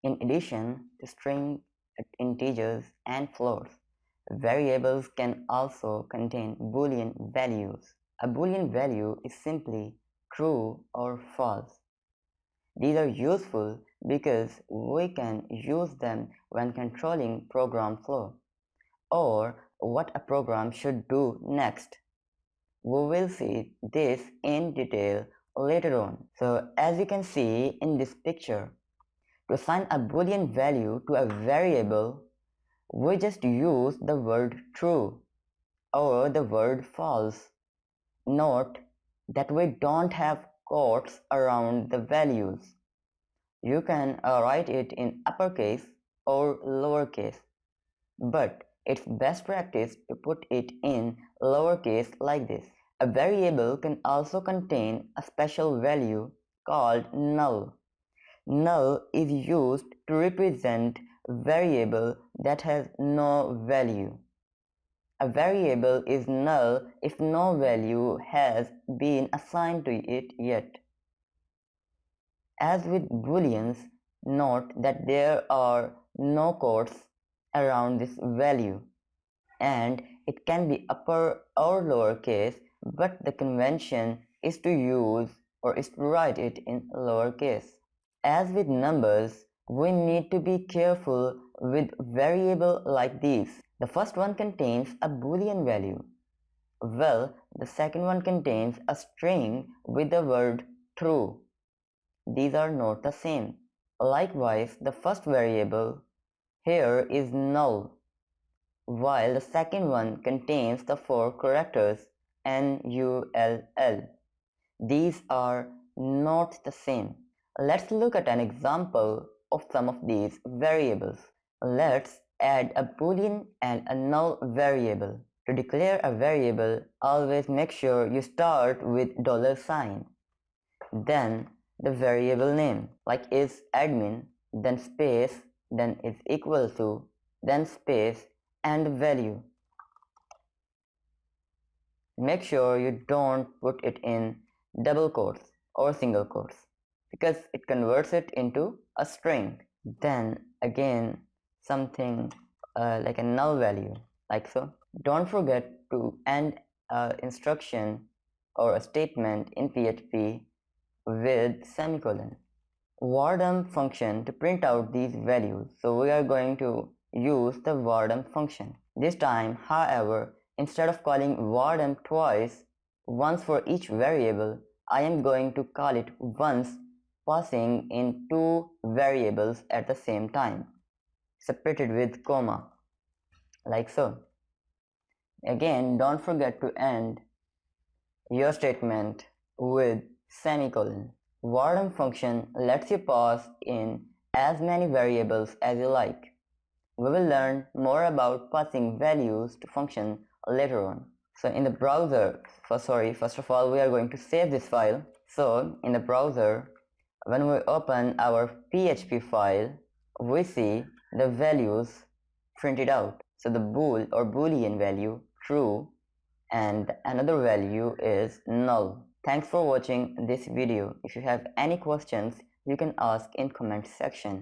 In addition to string, integers, and floats, variables can also contain Boolean values. A Boolean value is simply true or false. These are useful because we can use them when controlling program flow or what a program should do next. We will see this in detail later on. So as you can see in this picture, to assign a Boolean value to a variable, we just use the word true or the word false. Note that we don't have quotes around the values. You can write it in uppercase or lowercase, but it's best practice to put it in lowercase like this. A variable can also contain a special value called null. Null is used to represent a variable that has no value. A variable is null if no value has been assigned to it yet. As with Booleans, note that there are no quotes around this value, and it can be upper or lower case, but the convention is to use or is to write it in lowercase. As with numbers, we need to be careful with variables like these. The first one contains a Boolean value, while the second one contains a string with the word true. These are not the same. Likewise, the first variable here is null, while the second one contains the 4 characters NULL. These are not the same. Let's look at an example of some of these variables. Let's add a Boolean and a null variable. To declare a variable, always make sure you start with $sign. Then the variable name, like is admin, then space, then is equal to, then space, and value. Make sure you don't put it in double quotes or single quotes because it converts it into a string. Then again something like a null value, like so. Don't forget to end an instruction or a statement in PHP with semicolon. Wardum function to print out these values. So we are going to use the wardum function. This time, however, instead of calling wardum twice, once for each variable, I am going to call it once, passing in 2 variables at the same time, separated with comma, like so. Again, don't forget to end your statement with semicolon. Wardum function lets you pass in as many variables as you like. We will learn more about passing values to function later on. So in the browser, first of all, we are going to save this file. So in the browser, when we open our PHP file, we see the values printed out. So the bool or boolean value true and another value is null. Thanks for watching this video. If you have any questions, you can ask in comment section.